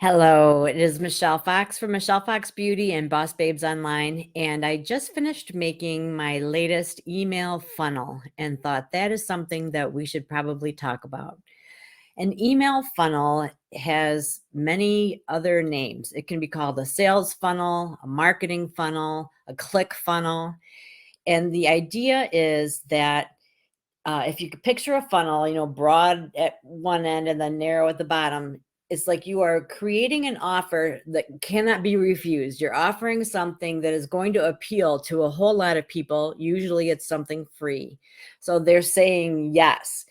Hello, it is Michelle Fox from Michelle Fox Beauty and Boss Babes Online. And I just finished making my latest email funnel and thought that is something that we should probably talk about. An email funnel has many other names. It can be called a sales funnel, a marketing funnel, a click funnel. And the idea is that if you could picture a funnel, broad at one end and then narrow at the bottom, it's like you are creating an offer that cannot be refused. You're offering something that is going to appeal to a whole lot of people. Usually it's something free. So they're saying yes.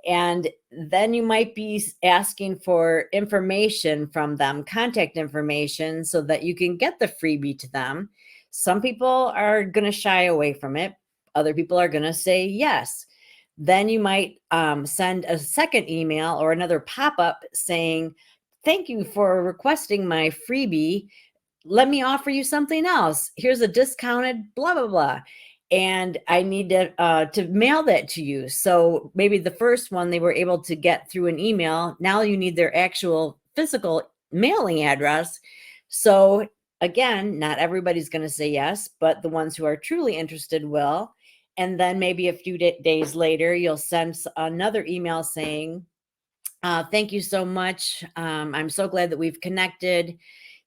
And then you might be asking for information from them, contact information, so that you can get the freebie to them. Some people are going to shy away from it. Other people are going to say yes. Then you might send a second email or another pop-up saying, thank you for requesting my freebie. Let me offer you something else. Here's a discounted blah, blah, blah. And I need to mail that to you. So maybe the first one they were able to get through an email. Now you need their actual physical mailing address. So again, not everybody's going to say yes, but the ones who are truly interested will. And then maybe a few days later, you'll send another email saying, thank you so much. I'm so glad that we've connected.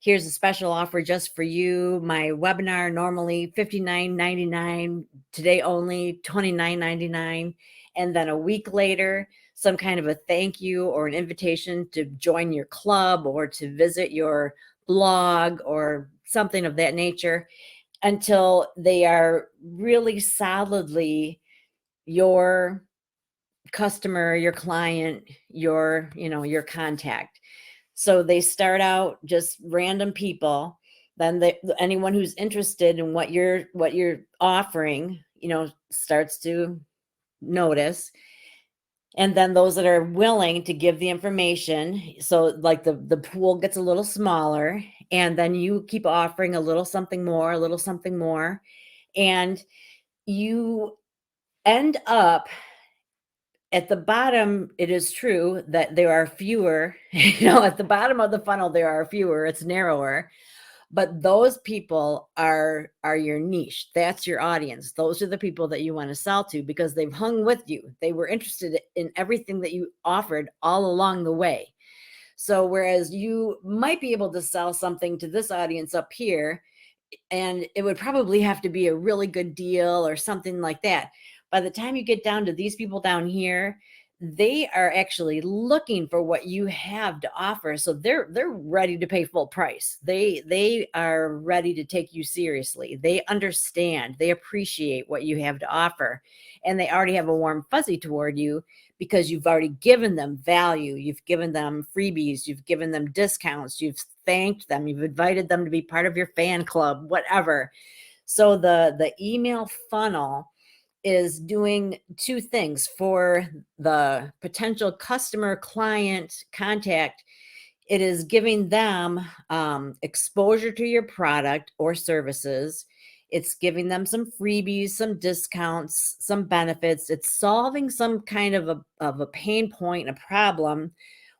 Here's a special offer just for you. My webinar normally $59.99, today only $29.99. And then a week later, some kind of a thank you or an invitation to join your club or to visit your blog or something of that nature, until they are really solidly your customer, your client, your contact. So they start out just random people. Then anyone who's interested in what you're offering, starts to notice. And then those that are willing to give the information, so like the pool gets a little smaller, and then you keep offering a little something more, a little something more, and you end up at the bottom. It is true that there are fewer, at the bottom of the funnel, there are fewer, it's narrower, but those people are your niche. That's your audience. Those are the people that you want to sell to because they've hung with you. They were interested in everything that you offered all along the way. So whereas you might be able to sell something to this audience up here, and it would probably have to be a really good deal or something like that, by the time you get down to these people down here, they are actually looking for what you have to offer. So they're ready to pay full price. They are ready to take you seriously. They understand, they appreciate what you have to offer, and they already have a warm fuzzy toward you because you've already given them value. You've given them freebies, you've given them discounts, you've thanked them, you've invited them to be part of your fan club, whatever. So the email funnel is doing two things for the potential customer, client, contact. It is giving them exposure to your product or services. It's giving them some freebies, some discounts, some benefits. It's solving some kind of a pain point, a problem,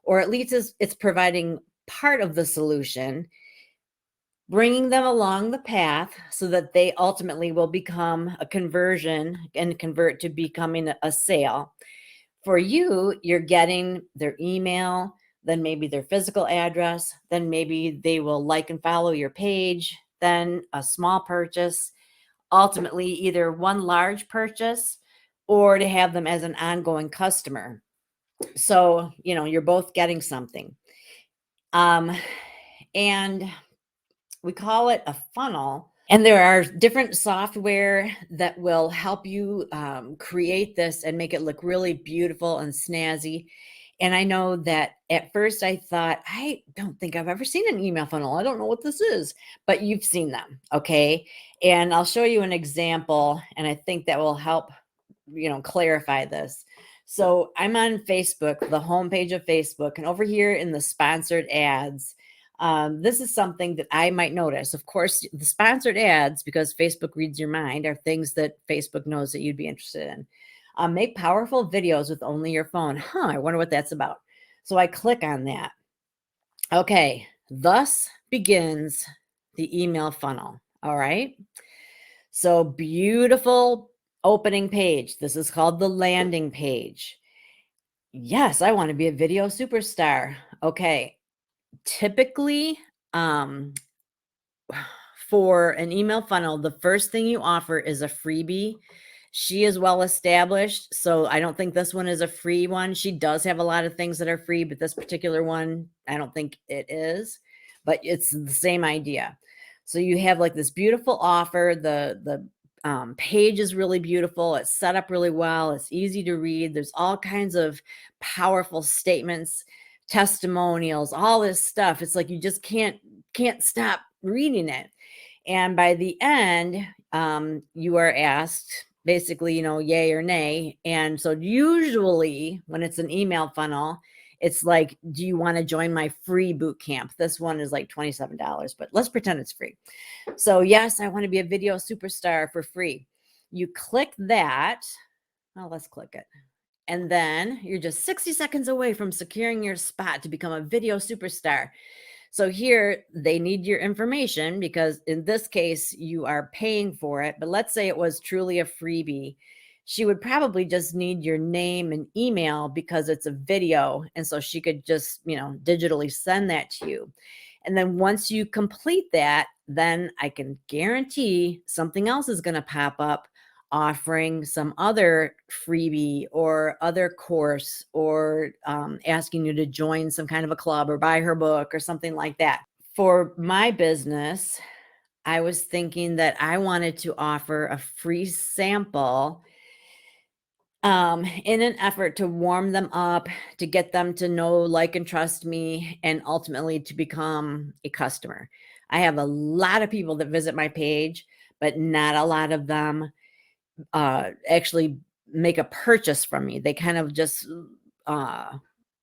or at least it's providing part of the solution, bringing them along the path so that they ultimately will become a conversion and convert to becoming a sale. For you, you're getting their email, then maybe their physical address, then maybe they will like and follow your page, then a small purchase, ultimately either one large purchase or to have them as an ongoing customer. So, you're both getting something. And we call it a funnel. And there are different software that will help you create this and make it look really beautiful and snazzy. And I know that at first I thought, I don't think I've ever seen an email funnel. I don't know what this is, but you've seen them. Okay. And I'll show you an example, and I think that will help, clarify this. So I'm on Facebook, the homepage of Facebook, and over here in the sponsored ads, this is something that I might notice. Of course, the sponsored ads, because Facebook reads your mind, are things that Facebook knows that you'd be interested in. Make powerful videos with only your phone. I wonder what that's about. So I click on that. Okay, thus begins the email funnel. All right. So beautiful opening page. This is called the landing page. Yes, I want to be a video superstar. Okay. Typically, um, for an email funnel, the first thing you offer is a freebie. She is well established, so I don't think this one is a free one. She does have a lot of things that are free, but this particular one, I don't think it is, but it's the same idea. So you have like this beautiful offer. The page is really beautiful. It's set up really well. It's easy to read. There's all kinds of powerful statements, testimonials, all this stuff. It's like you just can't stop reading it. And by the end, you are asked basically, yay or nay. And so usually when it's an email funnel, it's like, do you want to join my free boot camp? This one is like $27, but let's pretend it's free. So yes, I want to be a video superstar for free. You click that. Oh, let's click it. And then you're just 60 seconds away from securing your spot to become a video superstar. So here they need your information because in this case, you are paying for it. But let's say it was truly a freebie. She would probably just need your name and email because it's a video. And so she could just, digitally send that to you. And then once you complete that, then I can guarantee something else is going to pop up offering some other freebie or other course or asking you to join some kind of a club or buy her book or something like that. For my business, I was thinking that I wanted to offer a free sample in an effort to warm them up, to get them to know, like, and trust me, and ultimately to become a customer. I have a lot of people that visit my page, but not a lot of them actually make a purchase from me. They kind of just uh,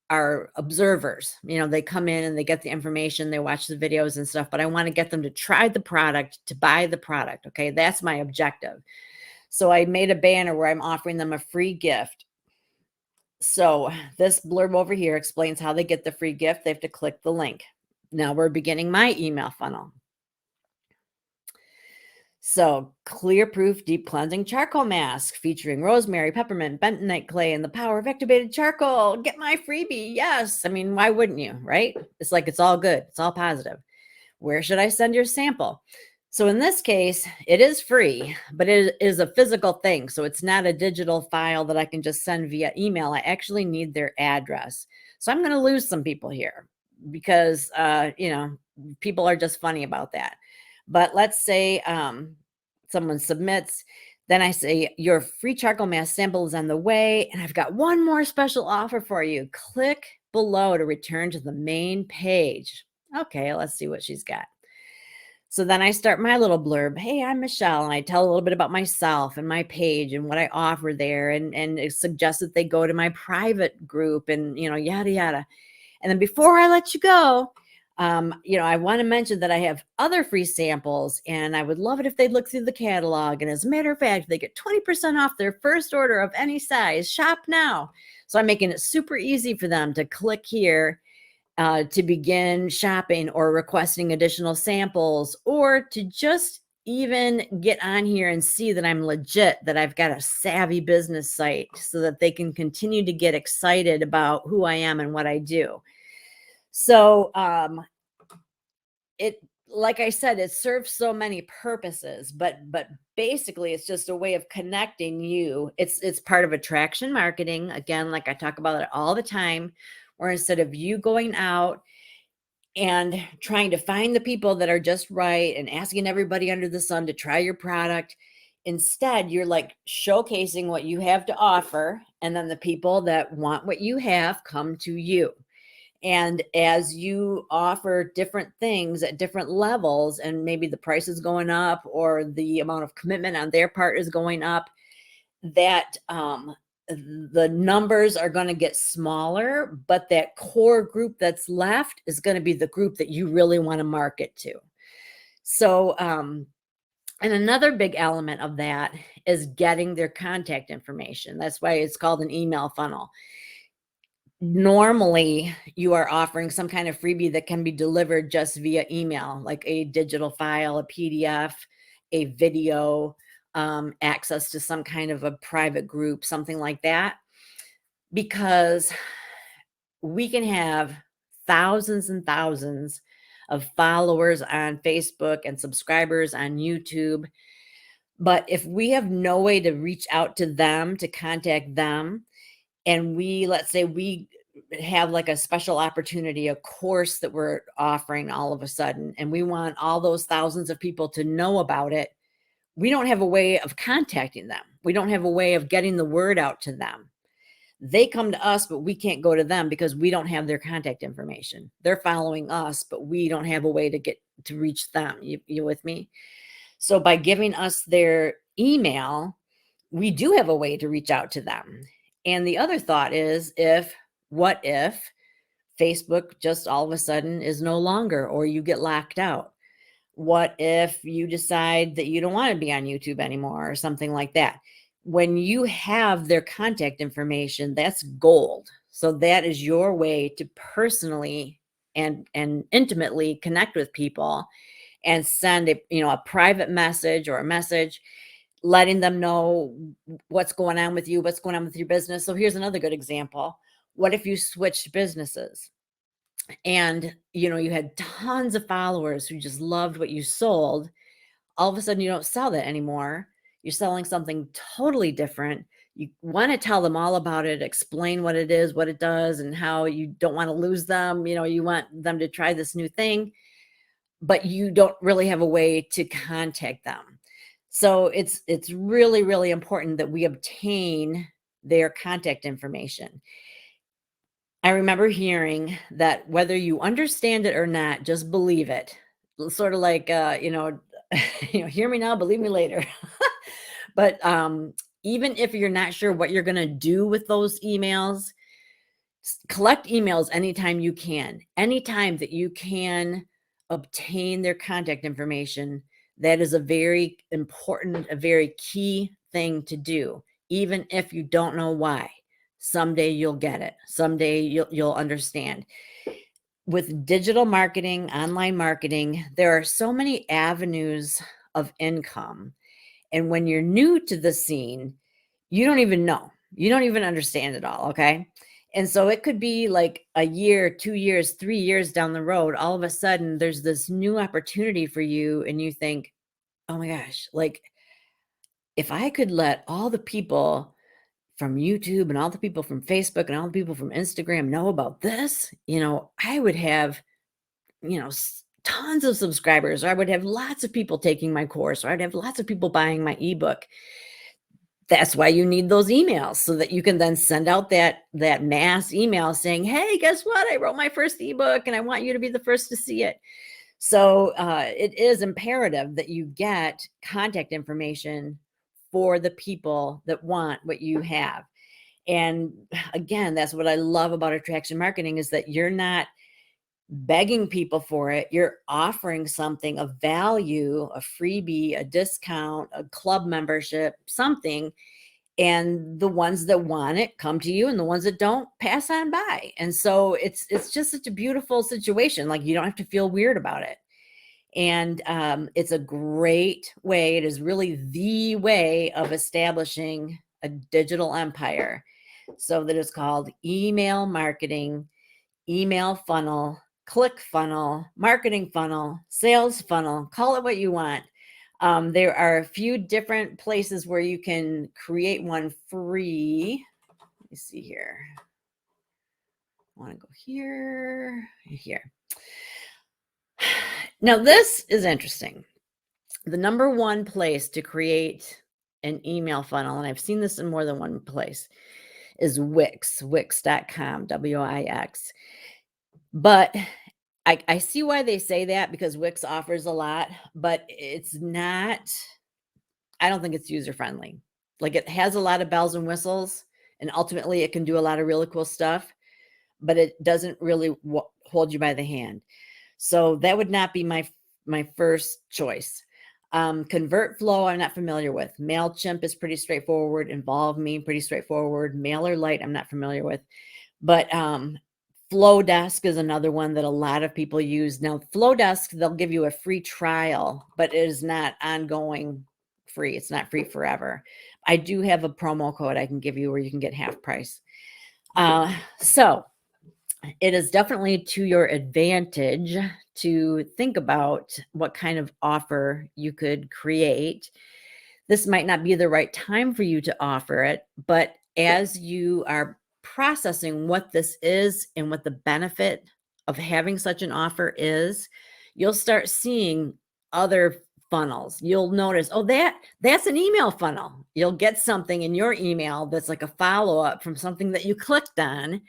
are observers. They come in and they get the information, they watch the videos and stuff, but I want to get them to try the product, to buy the product. Okay. That's my objective. So I made a banner where I'm offering them a free gift. So this blurb over here explains how they get the free gift. They have to click the link. Now we're beginning my email funnel. So, clear proof deep cleansing charcoal mask featuring rosemary, peppermint, bentonite clay, and the power of activated charcoal. Get my freebie. Yes. I mean, why wouldn't you? Right? It's like it's all good, it's all positive. Where should I send your sample? So, in this case, it is free, but it is a physical thing. So, it's not a digital file that I can just send via email. I actually need their address. So, I'm going to lose some people here because, people are just funny about that. But let's say someone submits, then I say, your free charcoal mask sample is on the way. And I've got one more special offer for you. Click below to return to the main page. Okay, let's see what she's got. So then I start my little blurb. Hey, I'm Michelle, and I tell a little bit about myself and my page and what I offer there, and it suggests that they go to my private group and yada yada. And then before I let you go, I want to mention that I have other free samples, and I would love it if they'd look through the catalog. And as a matter of fact, they get 20% off their first order of any size. Shop now. So I'm making it super easy for them to click here to begin shopping or requesting additional samples, or to just even get on here and see that I'm legit, that I've got a savvy business site so that they can continue to get excited about who I am and what I do. So, it, like I said, it serves so many purposes, but basically it's just a way of connecting you. It's part of attraction marketing. Again, like I talk about it all the time, where instead of you going out and trying to find the people that are just right and asking everybody under the sun to try your product, instead you're like showcasing what you have to offer, and then the people that want what you have come to you. And as you offer different things at different levels, and maybe the price is going up or the amount of commitment on their part is going up, that the numbers are going to get smaller, but that core group that's left is going to be the group that you really want to market to. So, and another big element of that is getting their contact information. That's why it's called an email funnel. Normally, you are offering some kind of freebie that can be delivered just via email, like a digital file, a PDF, a video, access to some kind of a private group, something like that, because we can have thousands and thousands of followers on Facebook and subscribers on YouTube. But if we have no way to reach out to them, to contact them, and let's say we have like a special opportunity, a course that we're offering all of a sudden, and we want all those thousands of people to know about it, we don't have a way of contacting them. We don't have a way of getting the word out to them. They come to us, but we can't go to them because we don't have their contact information. They're following us, but we don't have a way to get to reach them. You with me? So by giving us their email, we do have a way to reach out to them. And the other thought is, what if Facebook just all of a sudden is no longer, or you get locked out? What if you decide that you don't want to be on YouTube anymore or something like that? When you have their contact information, that's gold. So that is your way to personally and intimately connect with people and send a private message or a message letting them know what's going on with you, what's going on with your business. So here's another good example. What if you switched businesses and you had tons of followers who just loved what you sold? All of a sudden you don't sell that anymore. You're selling something totally different. You want to tell them all about it, explain what it is, what it does, and how you don't want to lose them. You want them to try this new thing, but you don't really have a way to contact them. So it's really, really important that we obtain their contact information. I remember hearing that whether you understand it or not, just believe it. Sort of like, hear me now, believe me later. But even if you're not sure what you're going to do with those emails, collect emails anytime you can. Anytime that you can obtain their contact information, that is a very important, a very key thing to do, even if you don't know why. Someday you'll get it. Someday you'll understand. With digital marketing, online marketing, there are so many avenues of income. And when you're new to the scene, you don't even know. You don't even understand it all, okay? And so it could be like a year, 2 years, 3 years down the road, all of a sudden there's this new opportunity for you and you think, "Oh my gosh, like if I could let all the people from YouTube and all the people from Facebook and all the people from Instagram know about this, I would have, tons of subscribers, or I would have lots of people taking my course, or I'd have lots of people buying my ebook." That's why you need those emails so that you can then send out that mass email saying, "Hey, guess what? I wrote my first ebook and I want you to be the first to see it." So it is imperative that you get contact information for the people that want what you have. And again, that's what I love about attraction marketing, is that you're not begging people for it. You're offering something of value, a freebie, a discount, a club membership, something, and the ones that want it come to you, and the ones that don't pass on by. And so it's just such a beautiful situation. Like, you don't have to feel weird about it. And it's a great way. It is really the way of establishing a digital empire. So that is called email marketing, email funnel, click funnel, marketing funnel, sales funnel, call it what you want. There are a few different places where you can create one free. Let me see here. I want to go here. Now, this is interesting. The number one place to create an email funnel, and I've seen this in more than one place, is Wix, wix.com, Wix. But I see why they say that, because Wix offers a lot, but it's not, I don't think it's user friendly. Like, it has a lot of bells and whistles, and ultimately it can do a lot of really cool stuff, but it doesn't really hold you by the hand. So that would not be my first choice. ConvertFlow, I'm not familiar with. MailChimp is pretty straightforward. Involve Me, pretty straightforward. MailerLite, I'm not familiar with. But Flowdesk is another one that a lot of people use. Now, Flowdesk, they'll give you a free trial, but it is not ongoing free. It's not free forever. I do have a promo code I can give you where you can get half price. So it is definitely to your advantage to think about what kind of offer you could create. This might not be the right time for you to offer it, but as you are processing what this is and what the benefit of having such an offer is, you'll start seeing other funnels. You'll notice, oh, that's an email funnel. You'll get something in your email that's like a follow-up from something that you clicked on,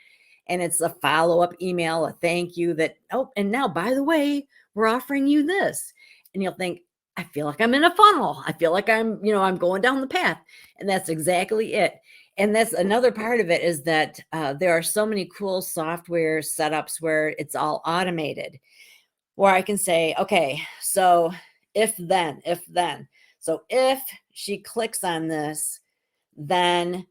and it's a follow-up email, a thank you that, oh, and now by the way, we're offering you this. And you'll think, I feel like I'm in a funnel. I feel like I'm going down the path. And that's exactly it. And that's another part of it, is that there are so many cool software setups where it's all automated, where I can say, okay, so if then. So if she clicks on this, then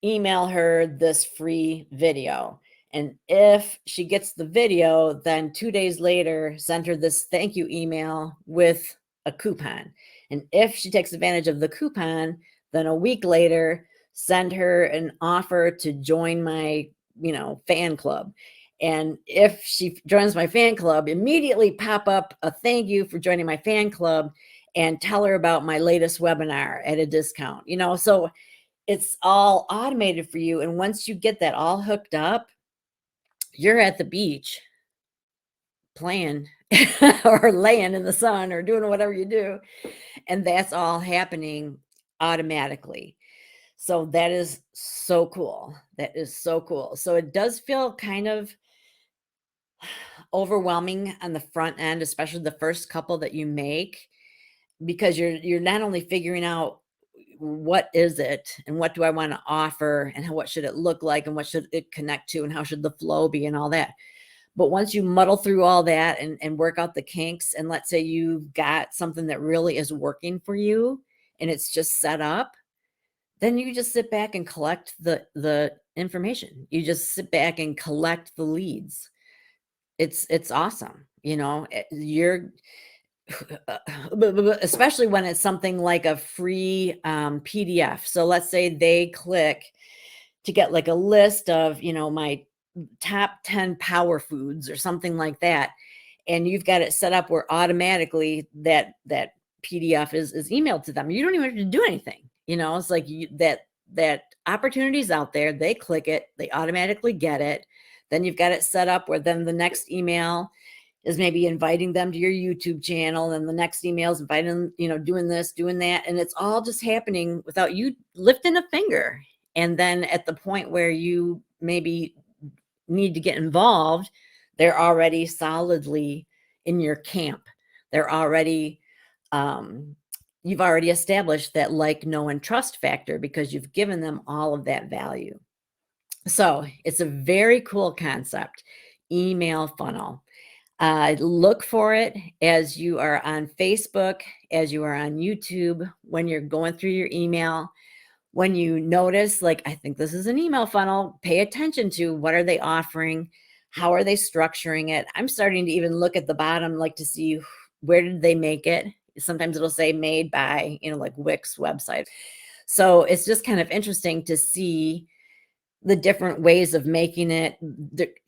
email her this free video. And if she gets the video, then 2 days later, send her this thank you email with a coupon. And if she takes advantage of the coupon, then a week later, send her an offer to join my, fan club. And if she joins my fan club, immediately pop up a thank you for joining my fan club and tell her about my latest webinar at a discount. So it's all automated for you. And once you get that all hooked up, you're at the beach playing or laying in the sun or doing whatever you do. And that's all happening automatically. So that is so cool. That is so cool. So it does feel kind of overwhelming on the front end, especially the first couple that you make, because you're not only figuring out what is it and what do I want to offer and what should it look like and what should it connect to and how should the flow be and all that. But once you muddle through all that and work out the kinks, and let's say you've got something that really is working for you and it's just set up, then you just sit back and collect the information. You just sit back and collect the leads. It's awesome. You're especially when it's something like a free PDF. So let's say they click to get like a list of, my top 10 power foods or something like that. And you've got it set up where automatically that PDF is emailed to them. You don't even have to do anything. It's like that opportunity's out there. They click it, they automatically get it. Then you've got it set up where then the next email is maybe inviting them to your YouTube channel, and the next email is inviting them, doing this, doing that. And it's all just happening without you lifting a finger. And then at the point where you maybe need to get involved, they're already solidly in your camp. They're already, you've already established that like, know, and trust factor because you've given them all of that value. So it's a very cool concept, email funnel. Look for it as you are on Facebook, as you are on YouTube, when you're going through your email. When you notice, like, I think this is an email funnel, pay attention to what are they offering? How are they structuring it? I'm starting to even look at the bottom, like to see where did they make it? Sometimes it'll say made by, like Wix website. So it's just kind of interesting to see the different ways of making it.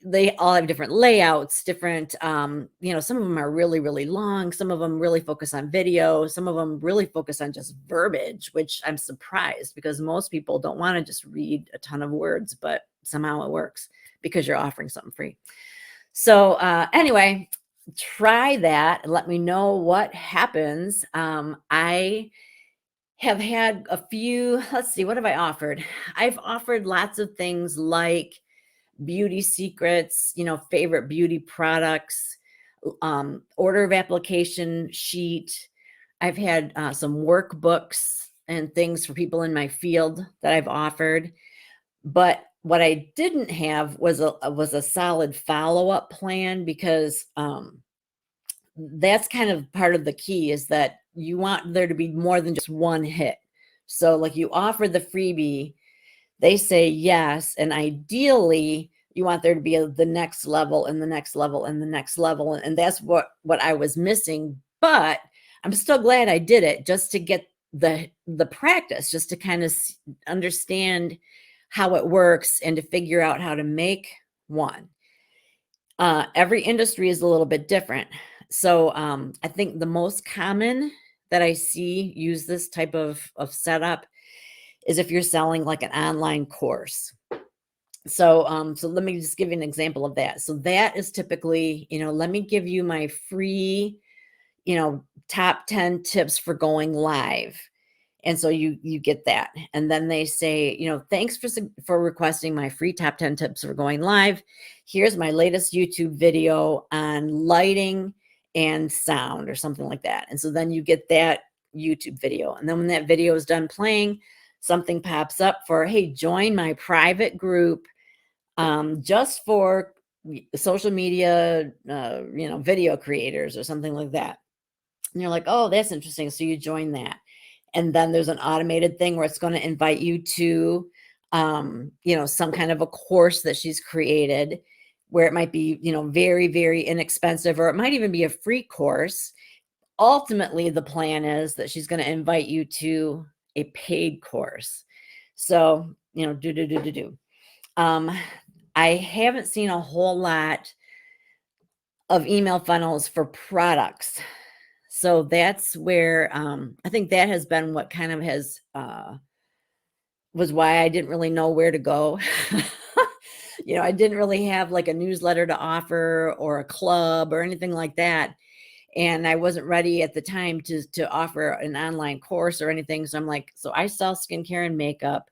They all have different layouts, different, some of them are really, really long. Some of them really focus on video. Some of them really focus on just verbiage, which I'm surprised because most people don't want to just read a ton of words, but somehow it works because you're offering something free. So anyway, try that and let me know what happens. I have had a few, let's see, what have I offered? I've offered lots of things like beauty secrets, favorite beauty products, order of application sheet. I've had some workbooks and things for people in my field that I've offered. But what I didn't have was a solid follow-up plan, because that's kind of part of the key, is that you want there to be more than just one hit. So like you offer the freebie, They say yes, and ideally, you want there to be the next level and the next level and the next level, and that's what I was missing, but I'm still glad I did it just to get the practice, just to kind of understand how it works and to figure out how to make one. Every industry is a little bit different. So I think the most common that I see use this type of setup is if you're selling like an online course. So let me just give you an example of that. So that is typically, let me give you my free, top 10 tips for going live. And so you get that. And then they say, thanks for requesting my free top 10 tips for going live. Here's my latest YouTube video on lighting and sound or something like that. And so then you get that YouTube video. And then when that video is done playing, something pops up for, hey, join my private group just for social media, video creators or something like that. And you're like, oh, that's interesting. So you join that. And then there's an automated thing where it's going to invite you to, some kind of a course that she's created where it might be, very, very inexpensive, or it might even be a free course. Ultimately, the plan is that she's going to invite you to a paid course. So, do. I haven't seen a whole lot of email funnels for products. So that's where I think that has been what kind of has was why I didn't really know where to go. I didn't really have like a newsletter to offer or a club or anything like that. And I wasn't ready at the time to offer an online course or anything. So I'm like, so I sell skincare and makeup.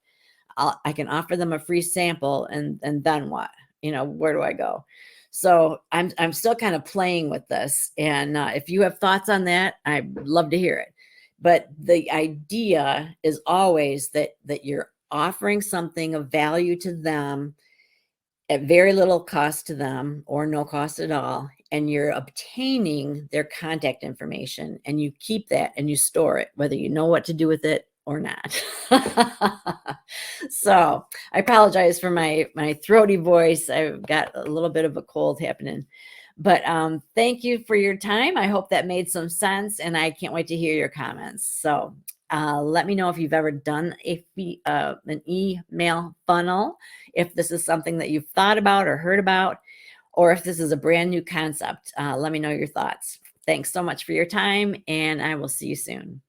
I can offer them a free sample, and then what? Where do I go? So I'm still kind of playing with this, and if you have thoughts on that, I'd love to hear it. But the idea is always that you're offering something of value to them at very little cost to them or no cost at all, and you're obtaining their contact information, and you keep that and you store it, whether you know what to do with it or not. So I apologize for my throaty voice. I've got a little bit of a cold happening. But thank you for your time. I hope that made some sense, and I can't wait to hear your comments. So let me know if you've ever done an email funnel, if this is something that you've thought about or heard about, or if this is a brand new concept. Let me know your thoughts. Thanks so much for your time, and I will see you soon.